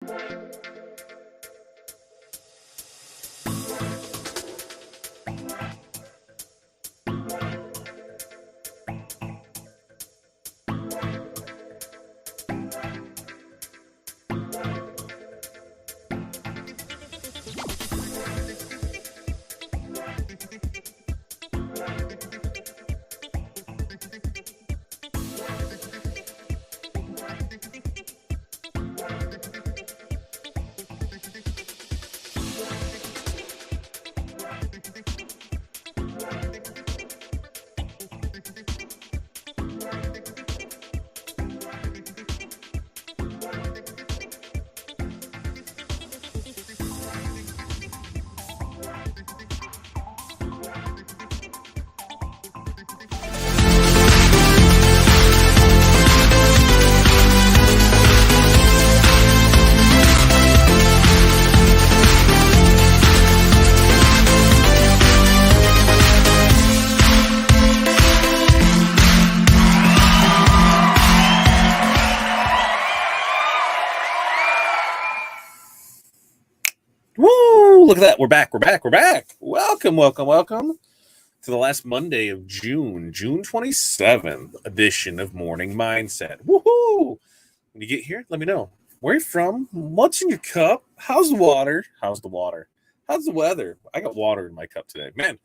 Woo! Look at that. We're back. Welcome to the last Monday of June 27th edition of Morning Mindset. Woohoo! When you get here, let me know. Where you from? What's in your cup? How's the water? How's the weather? I got water in my cup today. Man.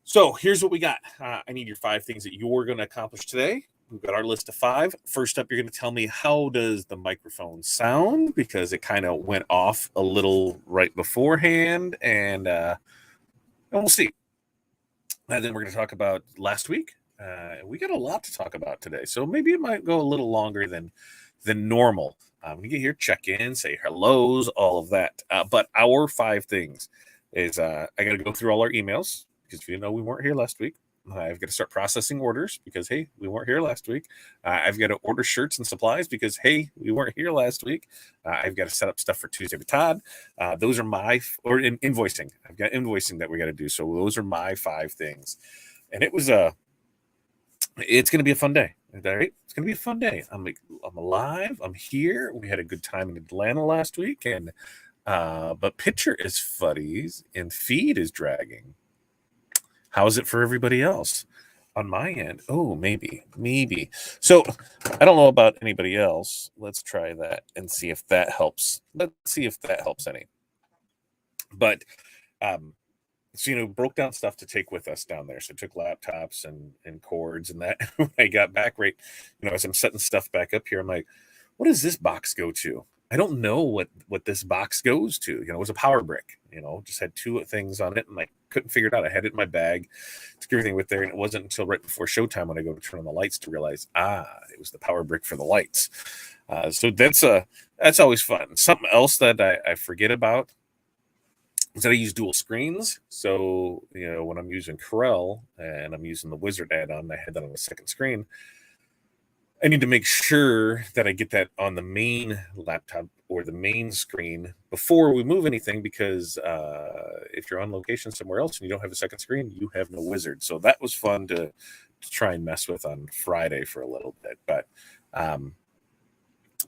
So here's what we got. I need your 5 things that you're going to accomplish today. We've got our list of 5. First up, you're going to tell me, how does the microphone sound? Because it kind of went off a little right beforehand, and we'll see. And then we're going to talk about last week. We got a lot to talk about today, so maybe it might go a little longer than normal. When you get here, check in, say hellos, all of that. But our 5 things is I got to go through all our emails, because if you know we weren't here last week. I've got to start processing orders because, hey, we weren't here last week. I've got to order shirts and supplies because, hey, we weren't here last week. I've got to set up stuff for Tuesday with Todd. Those are invoicing. I've got invoicing that we got to do. So those are my 5 things. And it's going to be a fun day. All right? It's going to be a fun day. I'm alive. I'm here. We had a good time in Atlanta last week. But pitcher is fuddies and feed is dragging. How's it for everybody else on my end? Oh, maybe. So I don't know about anybody else. Let's try that and see if that helps. Let's see if that helps any. But, so, broke down stuff to take with us down there. So I took laptops and cords and that. When I got back, right, as I'm setting stuff back up here, I'm like, what does this box go to? I don't know what this box goes to. It was a power brick, just had 2 things on it, and I couldn't figure it out. I had it in my bag, took everything with there, and it wasn't until right before showtime when I go to turn on the lights to realize, it was the power brick for the lights. So that's always fun. Something else that I forget about is that I use dual screens. So, when I'm using Corel and I'm using the Wizard add-on, I had that on the second screen. I need to make sure that I get that on the main laptop or the main screen before we move anything, because if you're on location somewhere else and you don't have a second screen, you have no Wizard. So that was fun to try and mess with on Friday for a little bit. But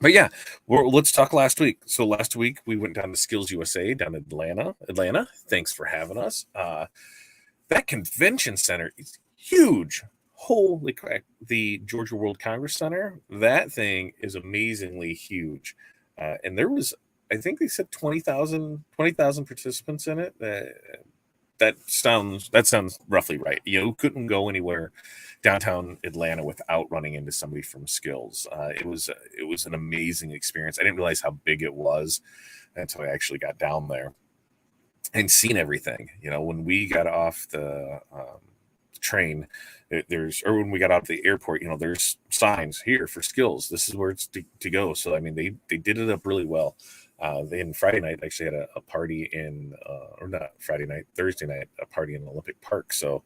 yeah, let's talk last week. So last week we went down to Skills USA down in Atlanta. Thanks for having us. That convention center is huge. Holy crap. The Georgia World Congress Center, that thing is amazingly huge. And there was, I think they said 20,000 participants in it. That sounds roughly right. You couldn't go anywhere downtown Atlanta without running into somebody from Skills. It was an amazing experience. I didn't realize how big it was until I actually got down there and seen everything. When we got off the train, when we got out of the airport, there's signs here for Skills. This is where it's to go. So I mean, they did it up really well. Then Friday night actually had a party in, or not Friday night, Thursday night, a party in Olympic Park. So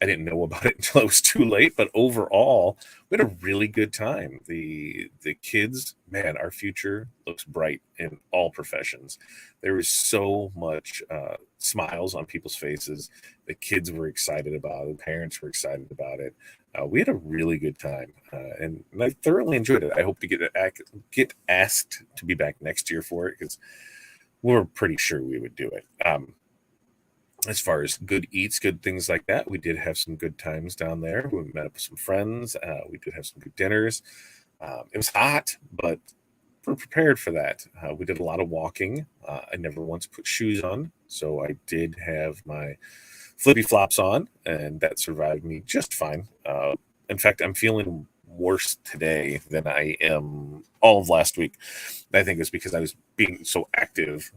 I didn't know about it until it was too late, but overall, we had a really good time. The kids, man, our future looks bright in all professions. There was so much smiles on people's faces. The kids were excited about it. Parents were excited about it. We had a really good time, and I thoroughly enjoyed it. I hope to get asked to be back next year for it because we're pretty sure we would do it. As far as good eats, good things like that, we did have some good times down there. We met up with some friends. We did have some good dinners. It was hot, but we're prepared for that. We did a lot of walking. I never once put shoes on, so I did have my flippy flops on, and that survived me just fine. In fact, I'm feeling worse today than I am all of last week. I think it's because I was being so active,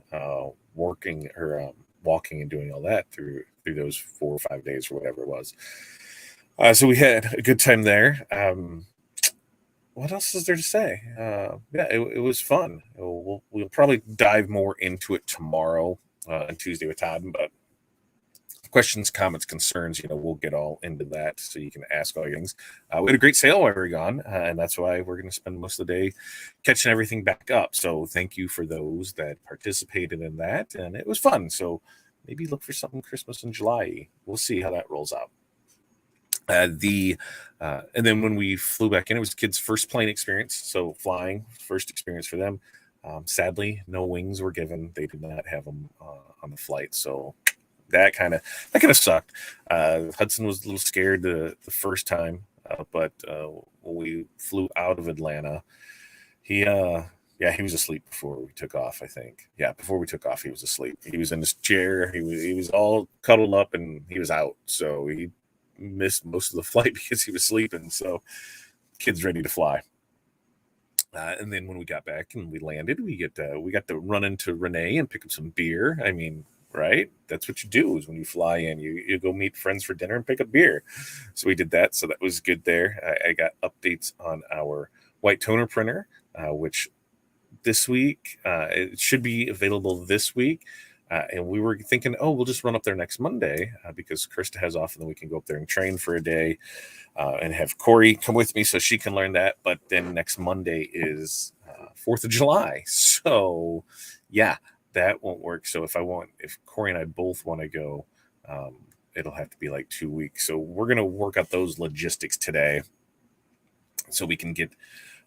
working or walking and doing all that through those 4 or 5 days or whatever it was. So we had a good time there. What else is there to say? Yeah, it was fun. We'll probably dive more into it tomorrow on Tuesday with Todd, but questions, comments, concerns, we'll get all into that so you can ask all your things. We had a great sale while we were gone, and that's why we're going to spend most of the day catching everything back up. So thank you for those that participated in that, and it was fun. So maybe look for something Christmas in July. We'll see how that rolls out. And then when we flew back in, it was the kids' first plane experience. So flying, first experience for them. Sadly, no wings were given. They did not have them on the flight. So that kind of sucked. Hudson was a little scared the first time, but when we flew out of Atlanta, he was asleep before we took off. I think, before we took off, he was asleep. He was in his chair. He was all cuddled up, and he was out. So he missed most of the flight because he was sleeping. So, kids ready to fly. And then when we got back and we landed, we got to run into Renee and pick up some beer. I mean, right? That's what you do is when you fly in, you go meet friends for dinner and pick up beer. So we did that. So that was good there. I got updates on our white toner printer, which this week, it should be available this week. And we were thinking, we'll just run up there next Monday because Krista has off, and then we can go up there and train for a day and have Corey come with me so she can learn that. But then next Monday is 4th of July. So, that won't work. So if Corey and I both want to go, it'll have to be like 2 weeks. So we're going to work out those logistics today so we can get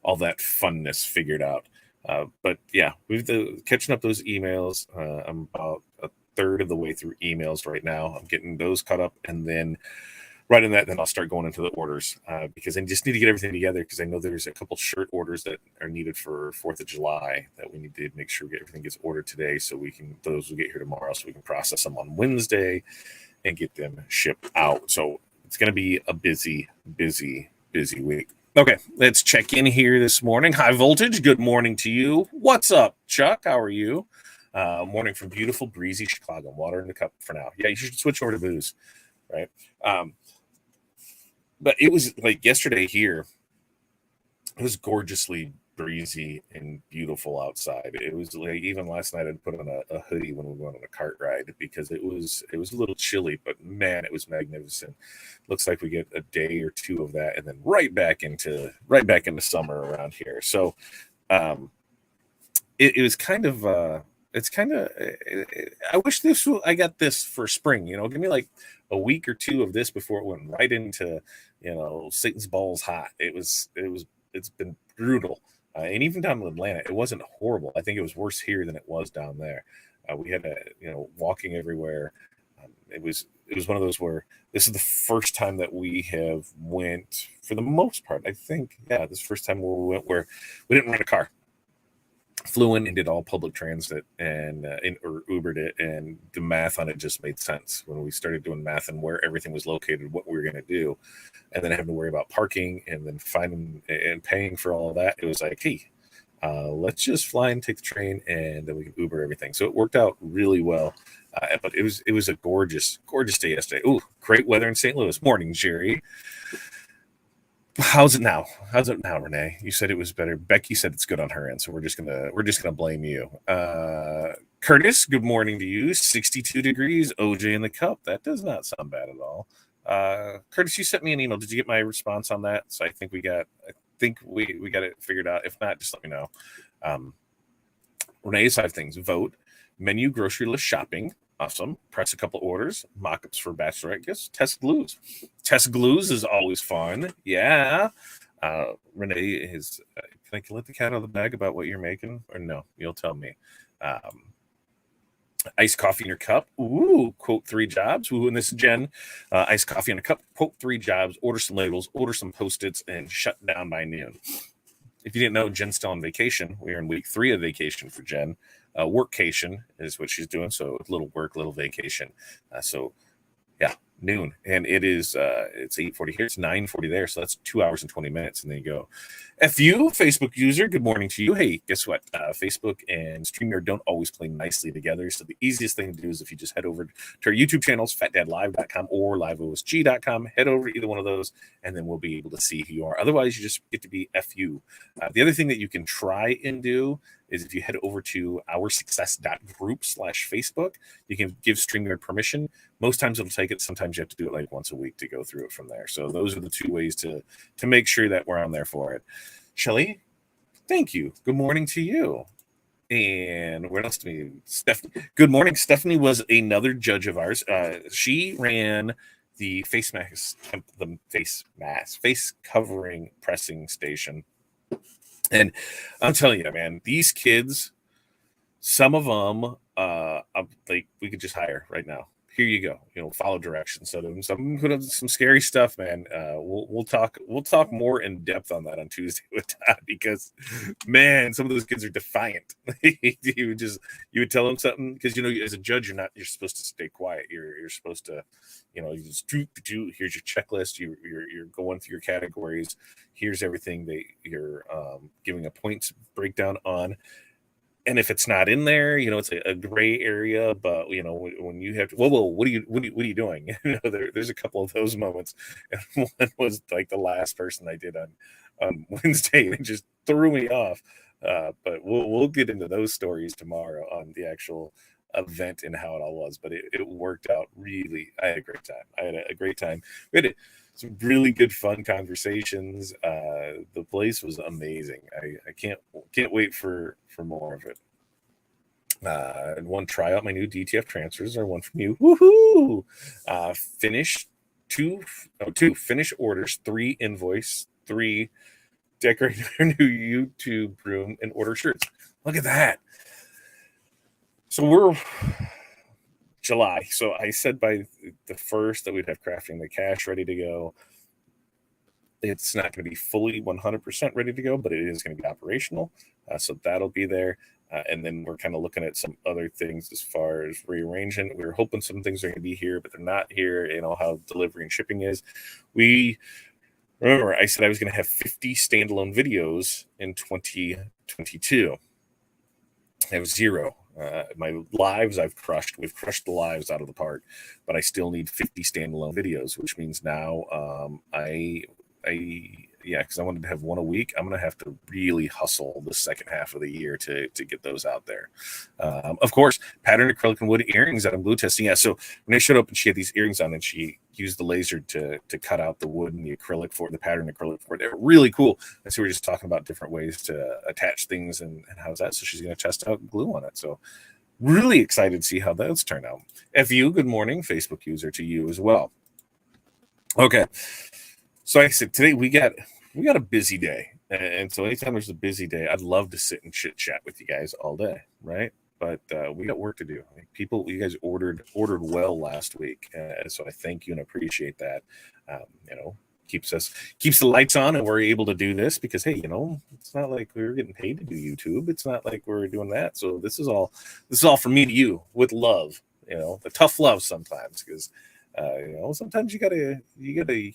all that funness figured out. But we've catching up those emails. I'm about a third of the way through emails right now. I'm getting those caught up, and then right in that, then I'll start going into the orders because I just need to get everything together because I know there's a couple shirt orders that are needed for 4th of July that we need to make sure everything gets ordered today so those will get here tomorrow so we can process them on Wednesday and get them shipped out. So it's going to be a busy week. Okay, let's check in here this morning. High Voltage, good morning to you. What's up, Chuck? How are you? Morning from beautiful, breezy Chicago. Water in the cup for now. Yeah, you should switch over to booze, right? But it was like yesterday here. It was gorgeously breezy and beautiful outside. It was like even last night I'd put on a hoodie when we went on a cart ride because it was a little chilly, but man, it was magnificent. Looks like we get a day or two of that and then right back into summer around here. So it was kind of I wish I got this for spring, give me like a week or two of this before it went right into Satan's balls hot. It's been brutal. And even down in Atlanta, it wasn't horrible. I think it was worse here than it was down there. We had walking everywhere. It was one of those where this is the first time that we have went, for the most part, I think, this is the first time where we went where we didn't rent a car. Flew in and did all public transit and or Ubered it, and the math on it just made sense when we started doing math and where everything was located, what we were going to do, and then having to worry about parking and then finding and paying for all of that. It was like, hey, let's just fly and take the train, and then we can Uber everything. So it worked out really well. But it was a gorgeous day yesterday. Ooh, great weather in St. Louis. Morning, Jerry. How's it now, Renee? You said it was better. Becky said it's good on her end, so we're just gonna blame you. Curtis, good morning to you. 62 degrees, OJ in the cup. That does not sound bad at all. Curtis, you sent me an email. Did you get my response on that? So I think we got it figured out. If not, just let me know. Renee's 5 things: vote, menu, grocery list, shopping. Awesome. Press a couple orders, mock-ups for bachelorette gifts, test glues. Test glues is always fun. Yeah. Renee is. Can I let the cat out of the bag about what you're making, or no? You'll tell me. Iced coffee in your cup. Ooh, quote 3 jobs. Ooh, and this is Jen. Iced coffee in a cup. Quote 3 jobs. Order some labels. Order some Post-its, and shut down by noon. If you didn't know, Jen's still on vacation. We are in week 3 of vacation for Jen. Workcation is what she's doing. So little work, little vacation. So yeah, noon. And it's 8:40 here. It's 9:40 there. So that's 2 hours and 20 minutes. And then you go, FU, Facebook user, good morning to you. Hey, guess what? Facebook and StreamYard don't always play nicely together. So the easiest thing to do is if you just head over to our YouTube channels, fatdadlive.com or liveosg.com, head over to either one of those, and then we'll be able to see who you are. Otherwise, you just get to be FU. The other thing that you can try and do is if you head over to oursuccess.group/Facebook, you can give StreamYard permission. Most times it'll take it. Sometimes you have to do it like once a week to go through it from there. So those are the 2 ways to make sure that we're on there for it. Shelly, thank you. Good morning to you. And where else do we? Stephanie. Good morning. Stephanie was another judge of ours. She ran the face covering pressing station. And I'm telling you, man, these kids, some of them, like we could just hire right now. Here you go. Follow directions. So some put up some scary stuff, man. We'll talk more in depth on that on Tuesday with Todd because, man, some of those kids are defiant. you would tell them something because as a judge you're supposed to stay quiet. You're supposed to, you just do. Here's your checklist. You're going through your categories. Here's everything that you're giving a points breakdown on. And if it's not in there, it's a gray area. But when you have to, whoa, what are you doing? There's a couple of those moments, and one was like the last person I did on Wednesday, and it just threw me off. But we'll get into those stories tomorrow on the actual event and how it all was. But it worked out really. I had a great time. We had some really good fun conversations. The place was amazing. I can't wait for more of it. And one, try out my new DTF transfers, or one from you. Woohoo! Finish two finish orders, 3 invoice, 3 decorate their new YouTube room, and order shirts. Look at that. So we're July. So I said by the 1st that we'd have crafting the cash ready to go. It's not going to be fully 100% ready to go, but it is going to be operational. So that'll be there. And then we're kind of looking at some other things as far as rearranging. We were hoping some things are going to be here, but they're not here. How delivery and shipping is. Remember, I said I was going to have 50 standalone videos in 2022. I have 0. My lives We've crushed the lives out of the park, but I still need 50 standalone videos, which means now because I wanted to have one a week. I'm going to have to really hustle the second half of the year to get those out there. Of course, pattern acrylic and wood earrings that I'm glue testing. Yeah, so when I showed up and she had these earrings on, and she used the laser to cut out the wood and the acrylic for the pattern acrylic for it. They're really cool. And so we're just talking about different ways to attach things and how's that. So she's going to test out glue on it. So really excited to see how those turn out. FU, good morning, Facebook user, to you as well. Okay. So like I said, today we got a busy day. And so anytime there's a busy day, I'd love to sit and chit chat with you guys all day, right? But we got work to do. You guys ordered well last week. So I thank you and appreciate that. Keeps the lights on, and we're able to do this because, hey, it's not like we were getting paid to do YouTube. It's not like we're doing that. So this is all from me to you with love, the tough love sometimes, because sometimes you gotta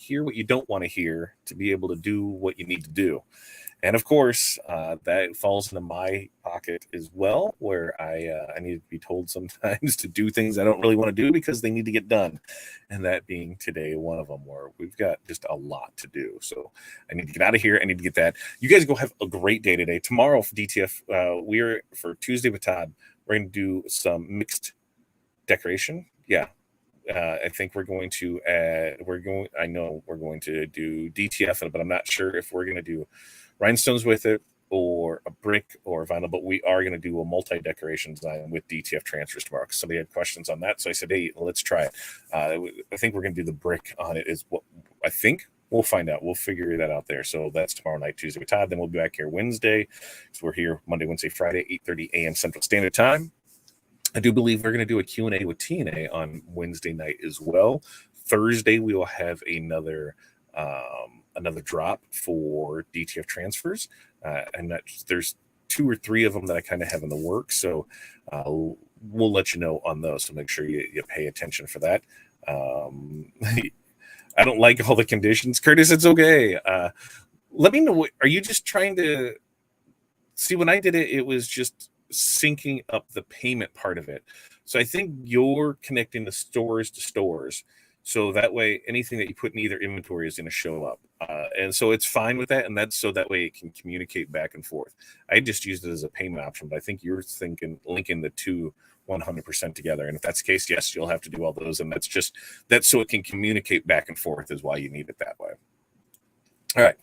hear what you don't want to hear to be able to do what you need to do. And of course, that falls into my pocket as well, where I need to be told sometimes to do things I don't really want to do because they need to get done. And that being today, one of them, where we've got just a lot to do. So I need to get out of here. I need to get that. You guys go have a great day today. Tomorrow for DTF, we're for Tuesday with Todd. We're going to do some mixed decoration. Yeah. I think we're going to I know we're going to do DTF, but I'm not sure if we're going to do rhinestones with it or a brick or vinyl, but we are going to do a multi-decoration design with DTF transfers tomorrow because somebody had questions on that. So I said, hey, let's try it. I think we're going to do the brick on it is what I think. We'll find out. We'll figure that out there. So that's tomorrow night, Tuesday with Todd. Then we'll be back here Wednesday. So we're here Monday, Wednesday, Friday, 8:30 a.m. Central Standard Time. I do believe we're going to do a Q&A with TNA on Wednesday night as well. Thursday, we will have another drop for DTF transfers. And there's 2 or 3 of them that I kind of have in the works. So we'll let you know on those. So make sure you pay attention for that. I don't like all the conditions. Curtis, it's okay. Let me know. Are you just trying to see when I did it, it was just syncing up the payment part of it. So I think you're connecting the stores to stores. So that way, anything that you put in either inventory is going to show up. And so it's fine with that. And that's so that way it can communicate back and forth. I just used it as a payment option, but I think you're thinking linking the two 100% together. And if that's the case, yes, you'll have to do all those. And that's so it can communicate back and forth is why you need it that way. All right.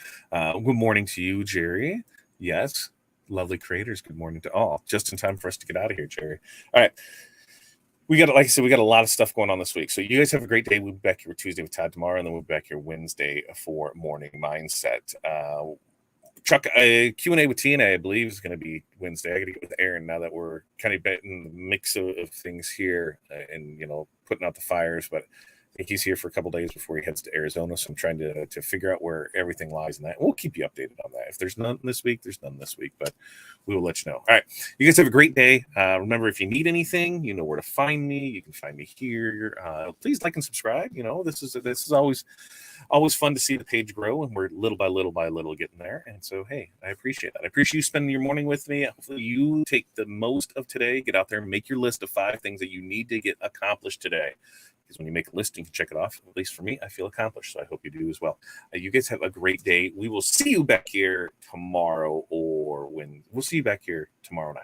Good morning to you, Jerry. Yes. Lovely creators. Good morning to all. Just in time for us to get out of here, Jerry. All right. Like I said, we got a lot of stuff going on this week. So you guys have a great day. We'll be back here Tuesday with Todd tomorrow, and then we'll be back here Wednesday for Morning Mindset. Chuck, Q&A with TNA, I believe, is going to be Wednesday. I got to get with Aaron now that we're kind of betting the mix of things here and, putting out the fires. But I think he's here for a couple days before he heads to Arizona. So I'm trying to figure out where everything lies in that. We'll keep you updated on that. If there's none this week, there's none this week, but we will let you know. All right. You guys have a great day. Remember, if you need anything, you know where to find me. You can find me here. Please like and subscribe. This is always fun to see the page grow, and we're little by little getting there. And so, hey, I appreciate that. I appreciate you spending your morning with me. Hopefully you take the most of today. Get out there and make your list of 5 things that you need to get accomplished today. Because when you make a list, you can check it off. At least for me, I feel accomplished. So I hope you do as well. You guys have a great day. We will see you back here tomorrow we'll see you back here tomorrow night.